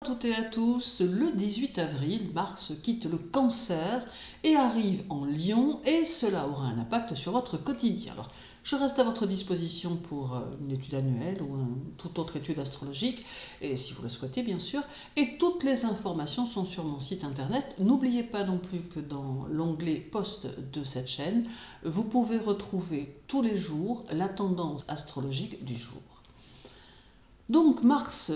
Toutes et à tous, le 18 avril, Mars quitte le Cancer et arrive en Lion et cela aura un impact sur votre quotidien. Alors, je reste à votre disposition pour une étude annuelle ou toute autre étude astrologique, et si vous le souhaitez bien sûr, et toutes les informations sont sur mon site internet. N'oubliez pas non plus que dans l'onglet post de cette chaîne, vous pouvez retrouver tous les jours la tendance astrologique du jour. Donc Mars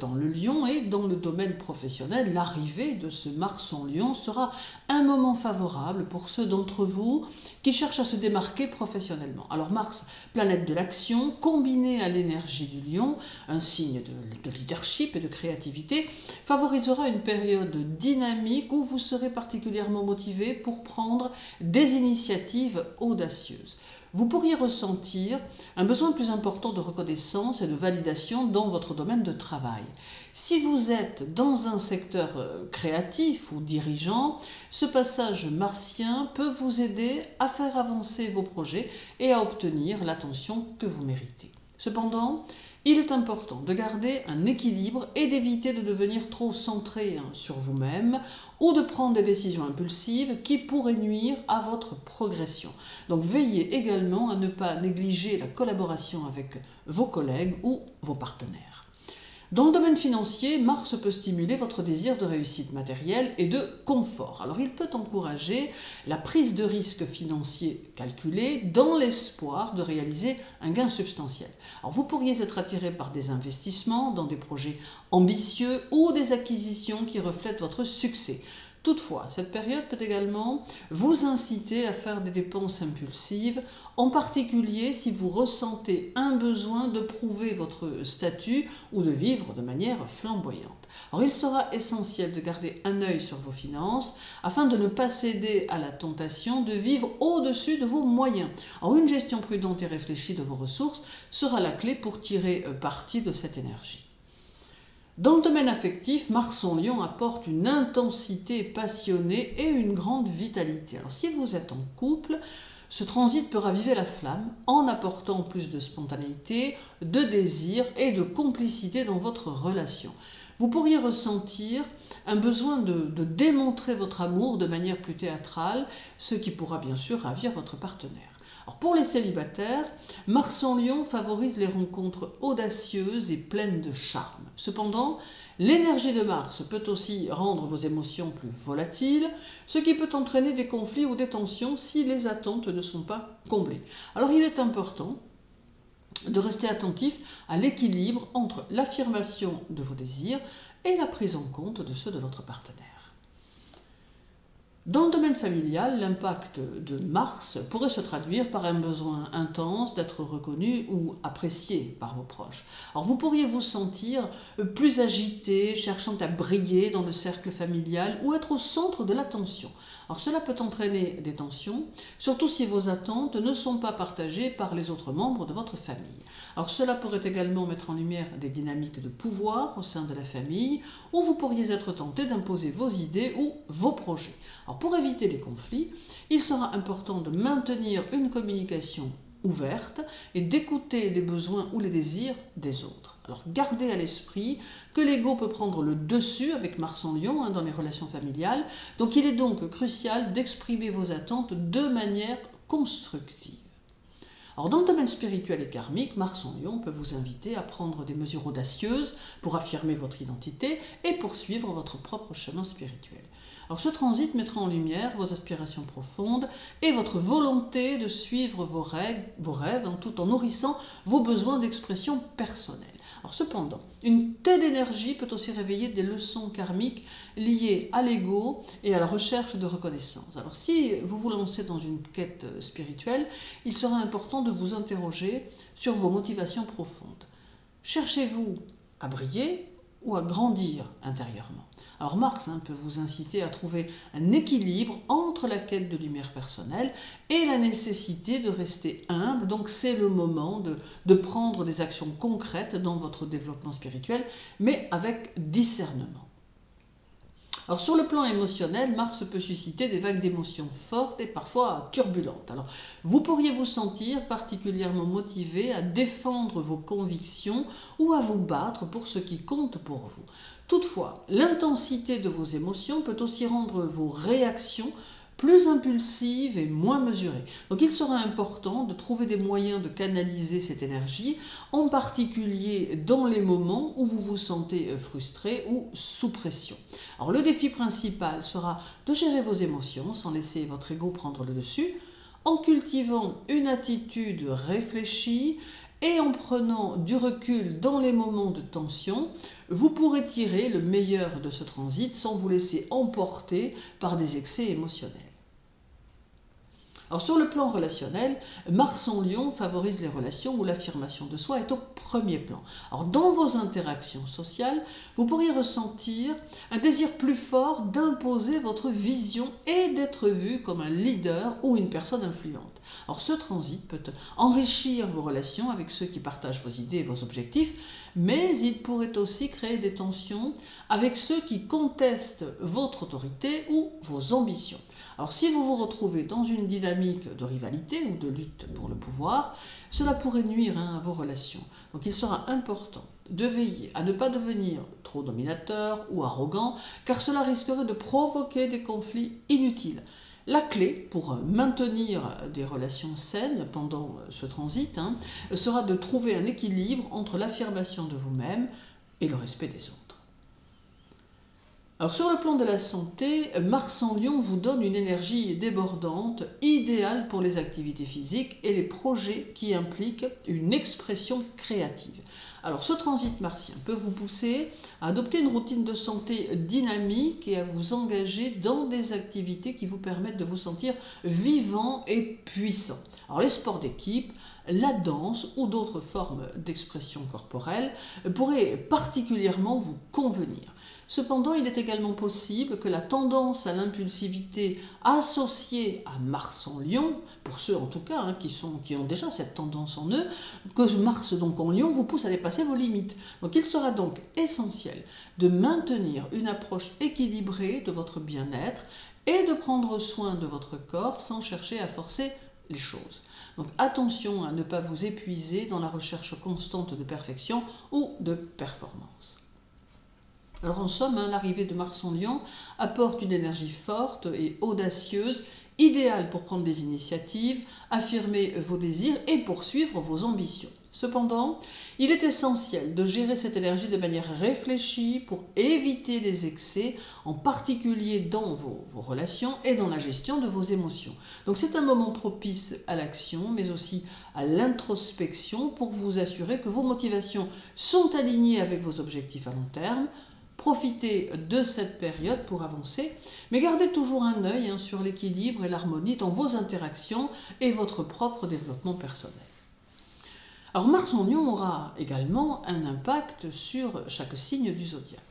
dans le Lion et dans le domaine professionnel, l'arrivée de ce Mars en Lion sera un moment favorable pour ceux d'entre vous qui cherchent à se démarquer professionnellement. Alors Mars, planète de l'action, combinée à l'énergie du Lion, un signe de leadership et de créativité, favorisera une période dynamique où vous serez particulièrement motivé pour prendre des initiatives audacieuses. Vous pourriez ressentir un besoin plus important de reconnaissance et de validation dans votre domaine de travail. Si vous êtes dans un secteur créatif ou dirigeant, ce passage martien peut vous aider à faire avancer vos projets et à obtenir l'attention que vous méritez. Cependant, il est important de garder un équilibre et d'éviter de devenir trop centré sur vous-même ou de prendre des décisions impulsives qui pourraient nuire à votre progression. Donc veillez également à ne pas négliger la collaboration avec vos collègues ou vos partenaires. Dans le domaine financier, Mars peut stimuler votre désir de réussite matérielle et de confort. Alors il peut encourager la prise de risques financiers calculés dans l'espoir de réaliser un gain substantiel. Alors vous pourriez être attiré par des investissements dans des projets ambitieux ou des acquisitions qui reflètent votre succès. Toutefois, cette période peut également vous inciter à faire des dépenses impulsives, en particulier si vous ressentez un besoin de prouver votre statut ou de vivre de manière flamboyante. Alors, il sera essentiel de garder un œil sur vos finances afin de ne pas céder à la tentation de vivre au-dessus de vos moyens. Alors, une gestion prudente et réfléchie de vos ressources sera la clé pour tirer parti de cette énergie. Dans le domaine affectif, Mars en Lion apporte une intensité passionnée et une grande vitalité. Alors si vous êtes en couple, ce transit peut raviver la flamme en apportant plus de spontanéité, de désir et de complicité dans votre relation. Vous pourriez ressentir un besoin de démontrer votre amour de manière plus théâtrale, ce qui pourra bien sûr ravir votre partenaire. Alors pour les célibataires, Mars en Lion favorise les rencontres audacieuses et pleines de charme. Cependant, l'énergie de Mars peut aussi rendre vos émotions plus volatiles, ce qui peut entraîner des conflits ou des tensions si les attentes ne sont pas comblées. Alors il est important de rester attentif à l'équilibre entre l'affirmation de vos désirs et la prise en compte de ceux de votre partenaire. Dans le domaine familial, l'impact de Mars pourrait se traduire par un besoin intense d'être reconnu ou apprécié par vos proches. Alors vous pourriez vous sentir plus agité, cherchant à briller dans le cercle familial ou être au centre de l'attention. Alors cela peut entraîner des tensions, surtout si vos attentes ne sont pas partagées par les autres membres de votre famille. Alors cela pourrait également mettre en lumière des dynamiques de pouvoir au sein de la famille, où vous pourriez être tenté d'imposer vos idées ou vos projets. Alors pour éviter les conflits, il sera important de maintenir une communication ouverte et d'écouter les besoins ou les désirs des autres. Alors gardez à l'esprit que l'ego peut prendre le dessus avec Mars en Lion dans les relations familiales, donc il est donc crucial d'exprimer vos attentes de manière constructive. Alors dans le domaine spirituel et karmique, Mars en Lion peut vous inviter à prendre des mesures audacieuses pour affirmer votre identité et poursuivre votre propre chemin spirituel. Alors ce transit mettra en lumière vos aspirations profondes et votre volonté de suivre vos rêves tout en nourrissant vos besoins d'expression personnelle. Alors cependant, une telle énergie peut aussi réveiller des leçons karmiques liées à l'ego et à la recherche de reconnaissance. Alors si vous vous lancez dans une quête spirituelle, il sera important de vous interroger sur vos motivations profondes. Cherchez-vous à briller ou à grandir intérieurement? Alors Mars peut vous inciter à trouver un équilibre entre la quête de lumière personnelle et la nécessité de rester humble. Donc c'est le moment de prendre des actions concrètes dans votre développement spirituel, mais avec discernement. Alors sur le plan émotionnel, Mars peut susciter des vagues d'émotions fortes et parfois turbulentes. Alors vous pourriez vous sentir particulièrement motivé à défendre vos convictions ou à vous battre pour ce qui compte pour vous. Toutefois, l'intensité de vos émotions peut aussi rendre vos réactions plus impulsive et moins mesurée. Donc il sera important de trouver des moyens de canaliser cette énergie, en particulier dans les moments où vous vous sentez frustré ou sous pression. Alors le défi principal sera de gérer vos émotions sans laisser votre ego prendre le dessus, en cultivant une attitude réfléchie et en prenant du recul dans les moments de tension. Vous pourrez tirer le meilleur de ce transit sans vous laisser emporter par des excès émotionnels. Alors sur le plan relationnel, Mars en Lion favorise les relations où l'affirmation de soi est au premier plan. Alors dans vos interactions sociales, vous pourriez ressentir un désir plus fort d'imposer votre vision et d'être vu comme un leader ou une personne influente. Alors ce transit peut enrichir vos relations avec ceux qui partagent vos idées et vos objectifs, mais il pourrait aussi créer des tensions avec ceux qui contestent votre autorité ou vos ambitions. Alors si vous vous retrouvez dans une dynamique de rivalité ou de lutte pour le pouvoir, cela pourrait nuire à vos relations. Donc il sera important de veiller à ne pas devenir trop dominateur ou arrogant, car cela risquerait de provoquer des conflits inutiles. La clé pour maintenir des relations saines pendant ce transit sera de trouver un équilibre entre l'affirmation de vous-même et le respect des autres. Alors sur le plan de la santé, Mars en Lion vous donne une énergie débordante, idéale pour les activités physiques et les projets qui impliquent une expression créative. Alors ce transit martien peut vous pousser à adopter une routine de santé dynamique et à vous engager dans des activités qui vous permettent de vous sentir vivant et puissant. Alors les sports d'équipe, la danse ou d'autres formes d'expression corporelle pourraient particulièrement vous convenir. Cependant, il est également possible que la tendance à l'impulsivité associée à Mars en Lion, pour ceux en tout cas qui ont déjà cette tendance en eux, que Mars donc en Lion vous pousse à dépasser vos limites. Donc il sera donc essentiel de maintenir une approche équilibrée de votre bien-être et de prendre soin de votre corps sans chercher à forcer les choses. Donc attention à ne pas vous épuiser dans la recherche constante de perfection ou de performance. Alors en somme, l'arrivée de Mars en Lion apporte une énergie forte et audacieuse, idéale pour prendre des initiatives, affirmer vos désirs et poursuivre vos ambitions. Cependant, il est essentiel de gérer cette énergie de manière réfléchie pour éviter les excès, en particulier dans vos relations et dans la gestion de vos émotions. Donc c'est un moment propice à l'action, mais aussi à l'introspection pour vous assurer que vos motivations sont alignées avec vos objectifs à long terme. Profitez de cette période pour avancer, mais gardez toujours un œil sur l'équilibre et l'harmonie dans vos interactions et votre propre développement personnel. Alors Mars en Lion aura également un impact sur chaque signe du zodiaque.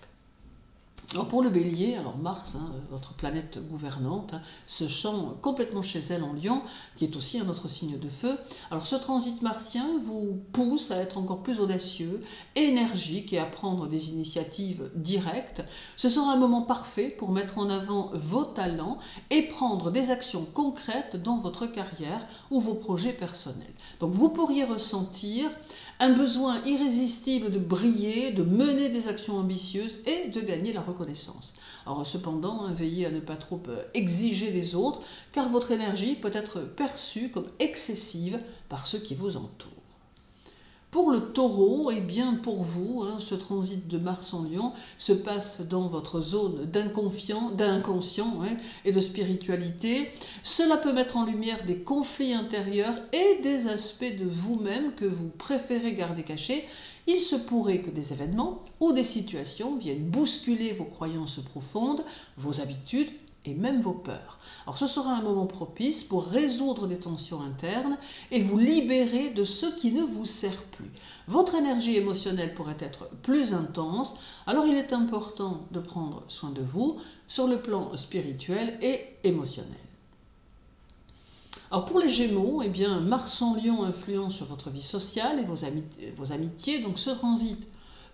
Alors pour le Bélier, alors Mars, votre planète gouvernante, se sent complètement chez elle en Lion, qui est aussi un autre signe de feu. Alors ce transit martien vous pousse à être encore plus audacieux, énergique et à prendre des initiatives directes. Ce sera un moment parfait pour mettre en avant vos talents et prendre des actions concrètes dans votre carrière ou vos projets personnels. Donc vous pourriez ressentir un besoin irrésistible de briller, de mener des actions ambitieuses et de gagner la reconnaissance. Alors cependant, veillez à ne pas trop exiger des autres, car votre énergie peut être perçue comme excessive par ceux qui vous entourent. Pour le Taureau, eh bien pour vous, ce transit de Mars en Lion se passe dans votre zone d'inconscient et de spiritualité. Cela peut mettre en lumière des conflits intérieurs et des aspects de vous-même que vous préférez garder cachés. Il se pourrait que des événements ou des situations viennent bousculer vos croyances profondes, vos habitudes et même vos peurs. Alors ce sera un moment propice pour résoudre des tensions internes et vous libérer de ce qui ne vous sert plus. Votre énergie émotionnelle pourrait être plus intense, alors il est important de prendre soin de vous sur le plan spirituel et émotionnel. Alors pour les Gémeaux, eh bien Mars en Lion influence sur votre vie sociale et vos amitiés, donc ce transit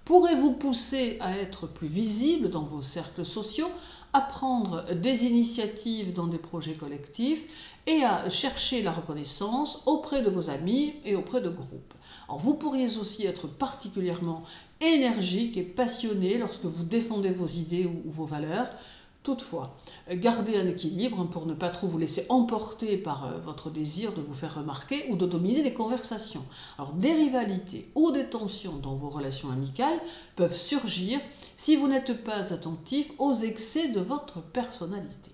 pourrait vous pousser à être plus visible dans vos cercles sociaux, à prendre des initiatives dans des projets collectifs et à chercher la reconnaissance auprès de vos amis et auprès de groupes. Alors vous pourriez aussi être particulièrement énergique et passionné lorsque vous défendez vos idées ou vos valeurs. Toutefois, gardez un équilibre pour ne pas trop vous laisser emporter par votre désir de vous faire remarquer ou de dominer les conversations. Alors des rivalités ou des tensions dans vos relations amicales peuvent surgir si vous n'êtes pas attentif aux excès de votre personnalité.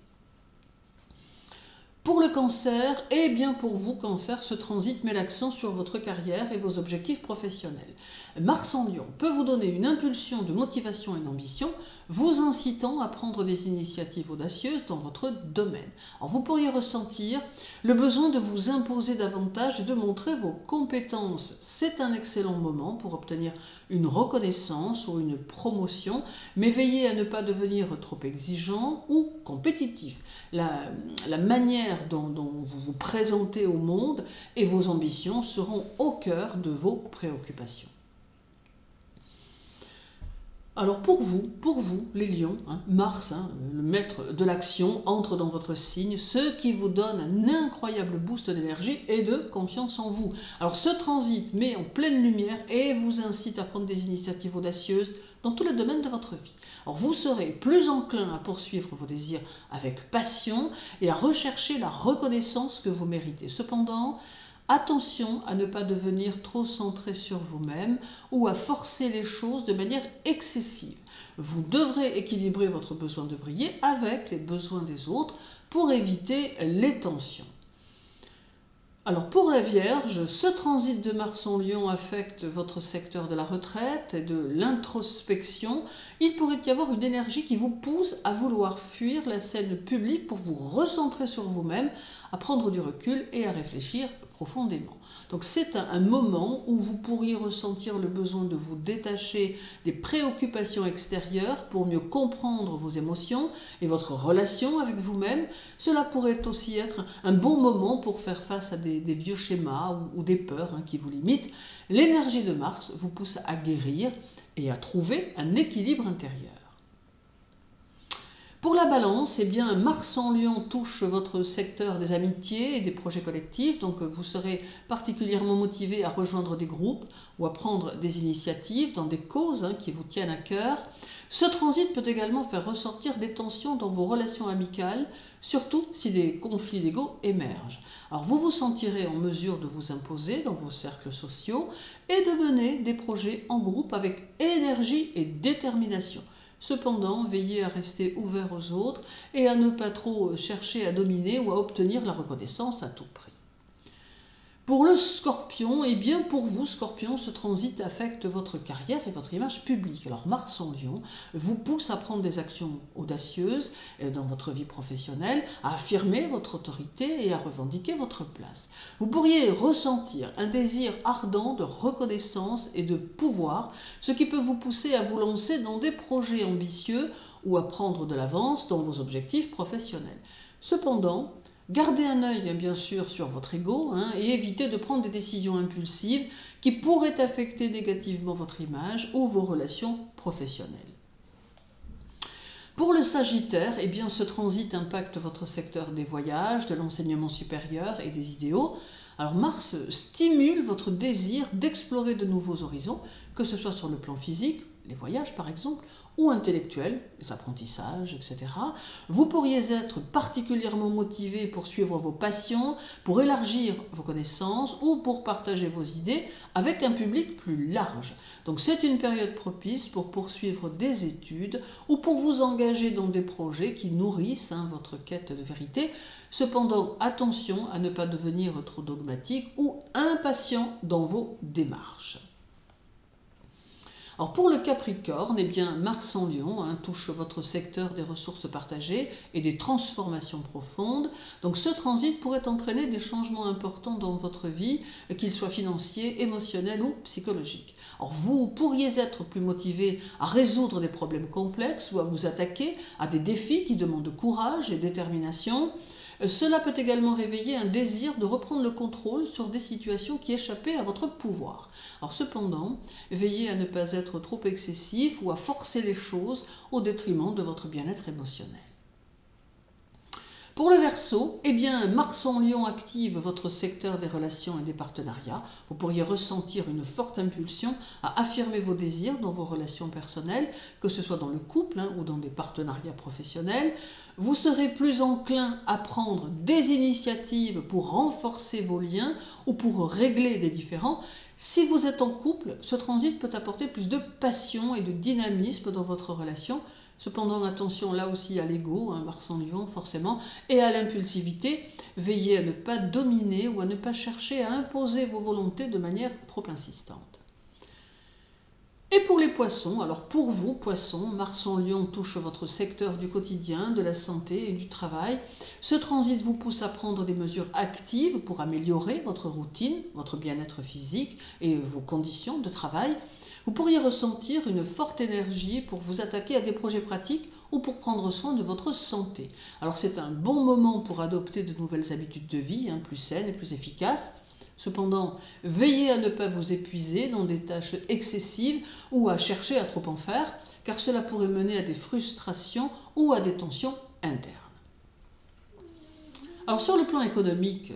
Pour le cancer, et bien pour vous, cancer, ce transit met l'accent sur votre carrière et vos objectifs professionnels. Mars en Lion peut vous donner une impulsion de motivation et d'ambition, vous incitant à prendre des initiatives audacieuses dans votre domaine. Alors vous pourriez ressentir le besoin de vous imposer davantage et de montrer vos compétences. C'est un excellent moment pour obtenir une reconnaissance ou une promotion, mais veillez à ne pas devenir trop exigeant ou compétitif. La manière dont vous vous présentez au monde et vos ambitions seront au cœur de vos préoccupations. Alors pour vous les lions, Mars, le maître de l'action, entre dans votre signe, ce qui vous donne un incroyable boost d'énergie et de confiance en vous. Alors ce transit met en pleine lumière et vous incite à prendre des initiatives audacieuses dans tous les domaines de votre vie. Alors vous serez plus enclin à poursuivre vos désirs avec passion et à rechercher la reconnaissance que vous méritez. Cependant, attention à ne pas devenir trop centré sur vous-même ou à forcer les choses de manière excessive. Vous devrez équilibrer votre besoin de briller avec les besoins des autres pour éviter les tensions. Alors pour la Vierge, ce transit de Mars en Lion affecte votre secteur de la retraite et de l'introspection. Il pourrait y avoir une énergie qui vous pousse à vouloir fuir la scène publique pour vous recentrer sur vous-même, à prendre du recul et à réfléchir profondément. Donc c'est un moment où vous pourriez ressentir le besoin de vous détacher des préoccupations extérieures pour mieux comprendre vos émotions et votre relation avec vous-même. Cela pourrait aussi être un bon moment pour faire face à des vieux schémas ou des peurs qui vous limitent. L'énergie de Mars vous pousse à guérir et à trouver un équilibre intérieur. Pour la Balance, eh bien, Mars en Lion touche votre secteur des amitiés et des projets collectifs, donc vous serez particulièrement motivé à rejoindre des groupes ou à prendre des initiatives dans des causes qui vous tiennent à cœur. Ce transit peut également faire ressortir des tensions dans vos relations amicales, surtout si des conflits d'ego émergent. Alors vous vous sentirez en mesure de vous imposer dans vos cercles sociaux et de mener des projets en groupe avec énergie et détermination. Cependant, veillez à rester ouvert aux autres et à ne pas trop chercher à dominer ou à obtenir la reconnaissance à tout prix. Pour le Scorpion, eh bien pour vous, Scorpion, ce transit affecte votre carrière et votre image publique. Alors Mars en Lion vous pousse à prendre des actions audacieuses dans votre vie professionnelle, à affirmer votre autorité et à revendiquer votre place. Vous pourriez ressentir un désir ardent de reconnaissance et de pouvoir, ce qui peut vous pousser à vous lancer dans des projets ambitieux ou à prendre de l'avance dans vos objectifs professionnels. Cependant, gardez un œil bien sûr sur votre ego et évitez de prendre des décisions impulsives qui pourraient affecter négativement votre image ou vos relations professionnelles. Pour le Sagittaire, eh bien, ce transit impacte votre secteur des voyages, de l'enseignement supérieur et des idéaux. Alors Mars stimule votre désir d'explorer de nouveaux horizons, que ce soit sur le plan physique, les voyages par exemple, ou intellectuels, les apprentissages, etc. Vous pourriez être particulièrement motivé pour suivre vos passions, pour élargir vos connaissances ou pour partager vos idées avec un public plus large. Donc c'est une période propice pour poursuivre des études ou pour vous engager dans des projets qui nourrissent votre quête de vérité. Cependant, attention à ne pas devenir trop dogmatique ou impatient dans vos démarches. Alors pour le Capricorne, eh bien Mars en Lion touche votre secteur des ressources partagées et des transformations profondes. Donc ce transit pourrait entraîner des changements importants dans votre vie, qu'ils soient financiers, émotionnels ou psychologiques. Alors vous pourriez être plus motivé à résoudre des problèmes complexes ou à vous attaquer à des défis qui demandent courage et détermination. Cela peut également réveiller un désir de reprendre le contrôle sur des situations qui échappaient à votre pouvoir. Alors cependant, veillez à ne pas être trop excessif ou à forcer les choses au détriment de votre bien-être émotionnel. Pour le Verseau, eh bien, Mars en Lion active votre secteur des relations et des partenariats. Vous pourriez ressentir une forte impulsion à affirmer vos désirs dans vos relations personnelles, que ce soit dans le couple ou dans des partenariats professionnels. Vous serez plus enclin à prendre des initiatives pour renforcer vos liens ou pour régler des différends. Si vous êtes en couple, ce transit peut apporter plus de passion et de dynamisme dans votre relation. Cependant, attention là aussi à l'ego, Mars en Lion forcément, et à l'impulsivité. Veillez à ne pas dominer ou à ne pas chercher à imposer vos volontés de manière trop insistante. Et pour les poissons, alors pour vous, poissons, Mars en Lion touche votre secteur du quotidien, de la santé et du travail. Ce transit vous pousse à prendre des mesures actives pour améliorer votre routine, votre bien-être physique et vos conditions de travail. Vous pourriez ressentir une forte énergie pour vous attaquer à des projets pratiques ou pour prendre soin de votre santé. Alors c'est un bon moment pour adopter de nouvelles habitudes de vie, plus saines et plus efficaces. Cependant, veillez à ne pas vous épuiser dans des tâches excessives ou à chercher à trop en faire, car cela pourrait mener à des frustrations ou à des tensions internes. Alors sur le plan économique,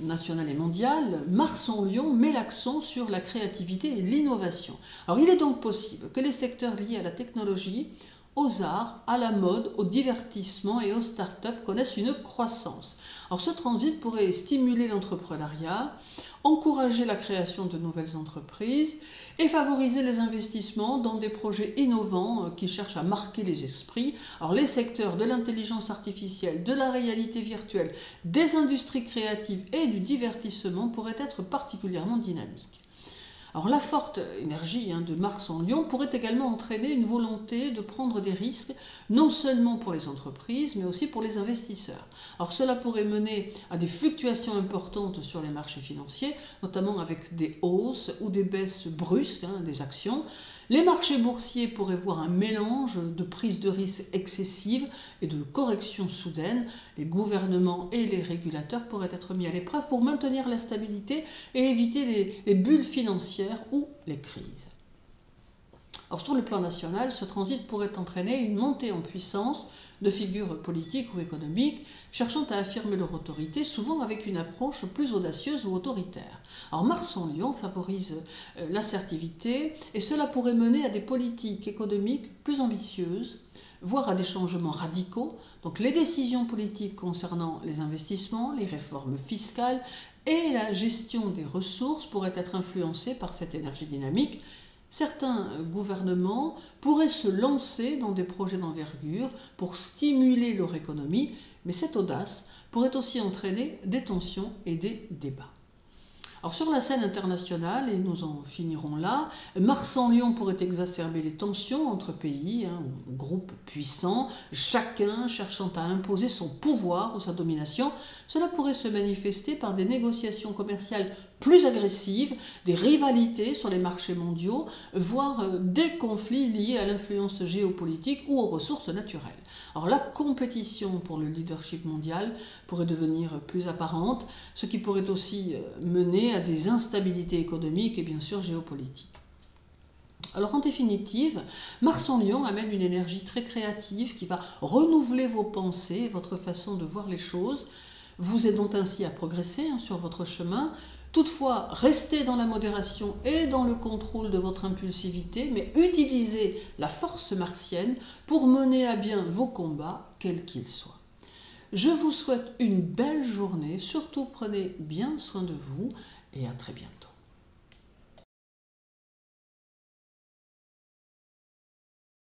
national et mondial, Mars en Lion met l'accent sur la créativité et l'innovation. Alors il est donc possible que les secteurs liés à la technologie, aux arts, à la mode, au divertissement et aux startups connaissent une croissance. Alors ce transit pourrait stimuler l'entrepreneuriat, encourager la création de nouvelles entreprises et favoriser les investissements dans des projets innovants qui cherchent à marquer les esprits. Alors les secteurs de l'intelligence artificielle, de la réalité virtuelle, des industries créatives et du divertissement pourraient être particulièrement dynamiques. Alors la forte énergie de Mars en Lion pourrait également entraîner une volonté de prendre des risques, non seulement pour les entreprises, mais aussi pour les investisseurs. Alors cela pourrait mener à des fluctuations importantes sur les marchés financiers, notamment avec des hausses ou des baisses brusques des actions. Les marchés boursiers pourraient voir un mélange de prise de risque excessive et de corrections soudaines. Les gouvernements et les régulateurs pourraient être mis à l'épreuve pour maintenir la stabilité et éviter les bulles financières ou les crises. Alors sur le plan national, ce transit pourrait entraîner une montée en puissance de figures politiques ou économiques cherchant à affirmer leur autorité, souvent avec une approche plus audacieuse ou autoritaire. Alors Mars en Lion favorise l'assertivité et cela pourrait mener à des politiques économiques plus ambitieuses, voire à des changements radicaux. Donc les décisions politiques concernant les investissements, les réformes fiscales et la gestion des ressources pourraient être influencées par cette énergie dynamique. Certains gouvernements pourraient se lancer dans des projets d'envergure pour stimuler leur économie, mais cette audace pourrait aussi entraîner des tensions et des débats. Alors sur la scène internationale, et nous en finirons là, Mars en Lion pourrait exacerber les tensions entre pays, groupes puissants, chacun cherchant à imposer son pouvoir ou sa domination. Cela pourrait se manifester par des négociations commerciales plus agressives, des rivalités sur les marchés mondiaux, voire des conflits liés à l'influence géopolitique ou aux ressources naturelles. Alors la compétition pour le leadership mondial pourrait devenir plus apparente, ce qui pourrait aussi mener à des instabilités économiques et bien sûr géopolitiques. Alors en définitive, Mars en Lion amène une énergie très créative qui va renouveler vos pensées et votre façon de voir les choses, vous aidant ainsi à progresser sur votre chemin. Toutefois, restez dans la modération et dans le contrôle de votre impulsivité, mais utilisez la force martienne pour mener à bien vos combats, quels qu'ils soient. Je vous souhaite une belle journée, surtout prenez bien soin de vous et à très bientôt.